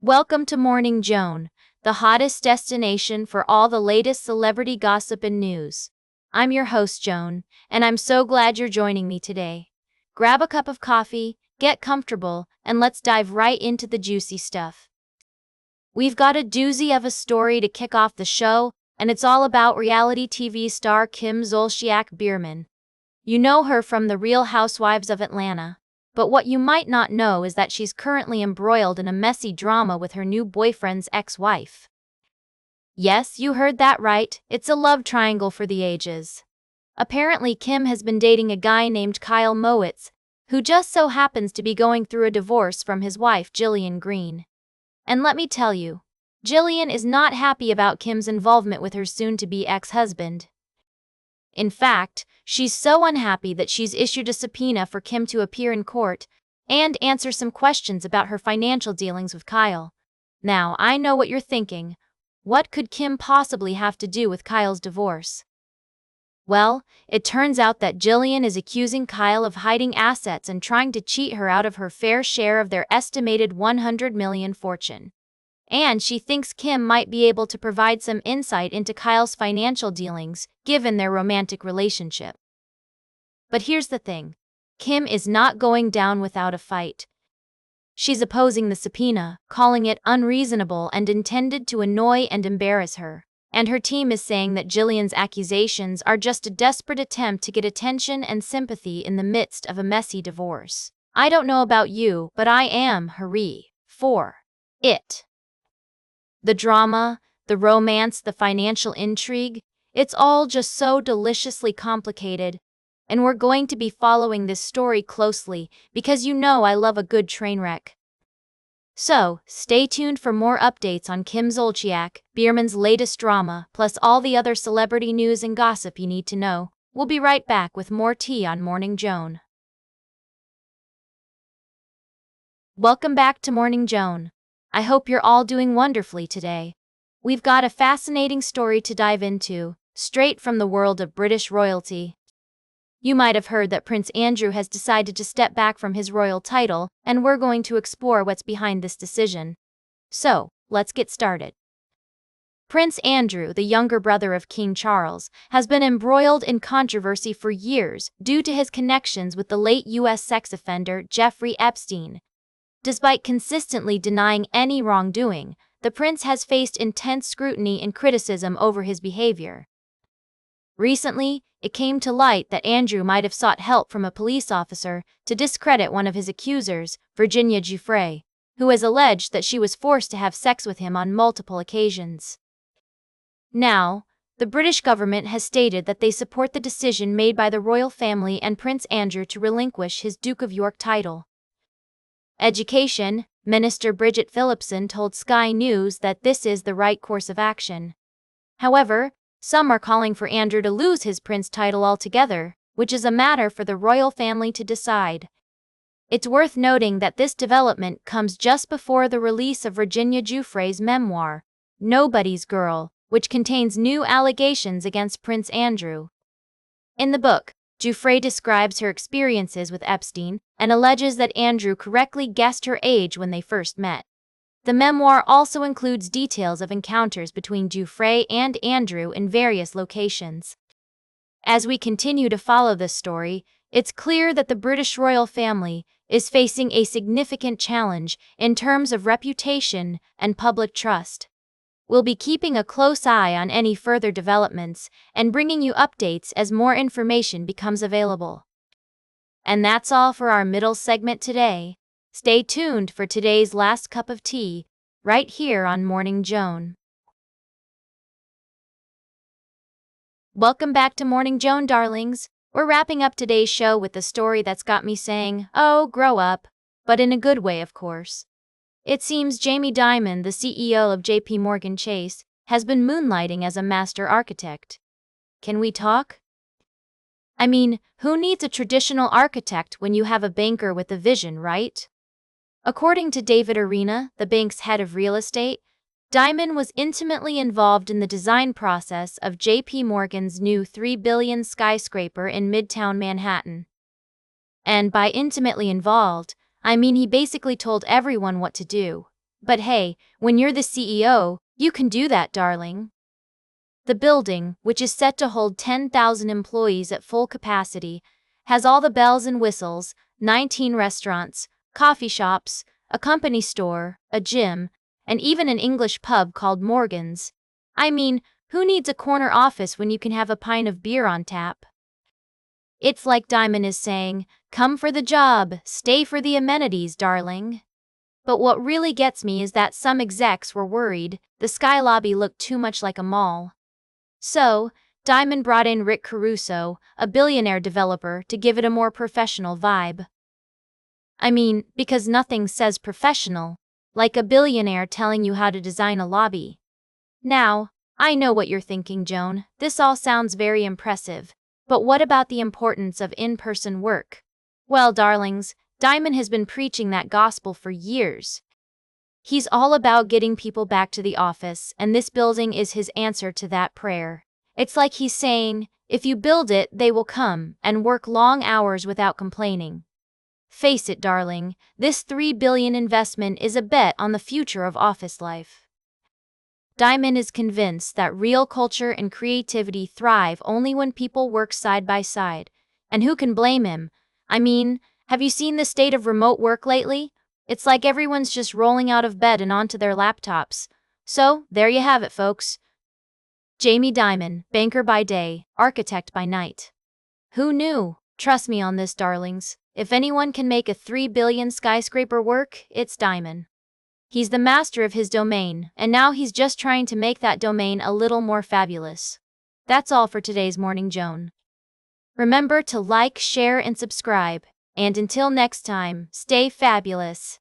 Welcome to Morning Joan, the hottest destination for all the latest celebrity gossip and news. I'm your host, Joan, and I'm so glad you're joining me today. Grab a cup of coffee, get comfortable, and let's dive right into the juicy stuff. We've got a doozy of a story to kick off the show, and it's all about reality TV star Kim Zolciak-Biermann. You know her from The Real Housewives of Atlanta. But what you might not know is that she's currently embroiled in a messy drama with her new boyfriend's ex-wife. Yes, you heard that right, it's a love triangle for the ages. Apparently Kim has been dating a guy named Kyle Mowitz, who just so happens to be going through a divorce from his wife Jillian Green. And let me tell you, Jillian is not happy about Kim's involvement with her soon-to-be ex-husband. In fact, she's so unhappy that she's issued a subpoena for Kim to appear in court and answer some questions about her financial dealings with Kyle. Now, I know what you're thinking. What could Kim possibly have to do with Kyle's divorce? Well, it turns out that Jillian is accusing Kyle of hiding assets and trying to cheat her out of her fair share of their estimated $100 million fortune. And she thinks Kim might be able to provide some insight into Kyle's financial dealings, given their romantic relationship. But here's the thing. Kim is not going down without a fight. She's opposing the subpoena, calling it unreasonable and intended to annoy and embarrass her. And her team is saying that Jillian's accusations are just a desperate attempt to get attention and sympathy in the midst of a messy divorce. I don't know about you, but I am hurry for it. The drama, the romance, the financial intrigue, it's all just so deliciously complicated. And we're going to be following this story closely because you know I love a good train wreck. So, stay tuned for more updates on Kim Zolciak-Biermann's latest drama, plus all the other celebrity news and gossip you need to know. We'll be right back with more tea on Morning Joan. Welcome back to Morning Joan. I hope you're all doing wonderfully today. We've got a fascinating story to dive into, straight from the world of British royalty. You might have heard that Prince Andrew has decided to step back from his royal title, and we're going to explore what's behind this decision. So, let's get started. Prince Andrew, the younger brother of King Charles, has been embroiled in controversy for years due to his connections with the late U.S. sex offender Jeffrey Epstein. Despite consistently denying any wrongdoing, the prince has faced intense scrutiny and criticism over his behavior. Recently, it came to light that Andrew might have sought help from a police officer to discredit one of his accusers, Virginia Giuffre, who has alleged that she was forced to have sex with him on multiple occasions. Now, the British government has stated that they support the decision made by the royal family and Prince Andrew to relinquish his Duke of York title. Education Minister Bridget Phillipson told Sky News that this is the right course of action. However, some are calling for Andrew to lose his prince title altogether, which is a matter for the royal family to decide. It's worth noting that this development comes just before the release of Virginia Giuffre's memoir, Nobody's Girl, which contains new allegations against Prince Andrew. In the book, Giuffre describes her experiences with Epstein and alleges that Andrew correctly guessed her age when they first met. The memoir also includes details of encounters between Giuffre and Andrew in various locations. As we continue to follow this story, it's clear that the British royal family is facing a significant challenge in terms of reputation and public trust. We'll be keeping a close eye on any further developments and bringing you updates as more information becomes available. And that's all for our middle segment today. Stay tuned for today's last cup of tea, right here on Morning Joan. Welcome back to Morning Joan, darlings. We're wrapping up today's show with the story that's got me saying, oh, grow up, but in a good way, of course. It seems Jamie Dimon, the CEO of JPMorgan Chase, has been moonlighting as a master architect. Can we talk? I mean, who needs a traditional architect when you have a banker with a vision, right? According to David Arena, the bank's head of real estate, Dimon was intimately involved in the design process of JPMorgan's new $3 billion skyscraper in Midtown Manhattan. And by intimately involved, I mean he basically told everyone what to do. But hey, when you're the CEO, you can do that, darling. The building, which is set to hold 10,000 employees at full capacity, has all the bells and whistles, 19 restaurants, coffee shops, a company store, a gym, and even an English pub called Morgan's. I mean, who needs a corner office when you can have a pint of beer on tap? It's like Dimon is saying, come for the job, stay for the amenities, darling. But what really gets me is that some execs were worried the Sky Lobby looked too much like a mall. So, Dimon brought in Rick Caruso, a billionaire developer, to give it a more professional vibe. I mean, because nothing says professional like a billionaire telling you how to design a lobby. Now, I know what you're thinking, Joan. This all sounds very impressive. But what about the importance of in-person work? Well, darlings, Dimon has been preaching that gospel for years. He's all about getting people back to the office, and this building is his answer to that prayer. It's like he's saying, if you build it, they will come and work long hours without complaining. Face it, darling, this $3 billion investment is a bet on the future of office life. Dimon is convinced that real culture and creativity thrive only when people work side by side. And who can blame him? I mean, have you seen the state of remote work lately? It's like everyone's just rolling out of bed and onto their laptops. So, there you have it, folks. Jamie Dimon, banker by day, architect by night. Who knew? Trust me on this, darlings. If anyone can make a $3 billion skyscraper work, it's Dimon. He's the master of his domain, and now he's just trying to make that domain a little more fabulous. That's all for today's Morning Joan. Remember to like, share, and subscribe. And until next time, stay fabulous.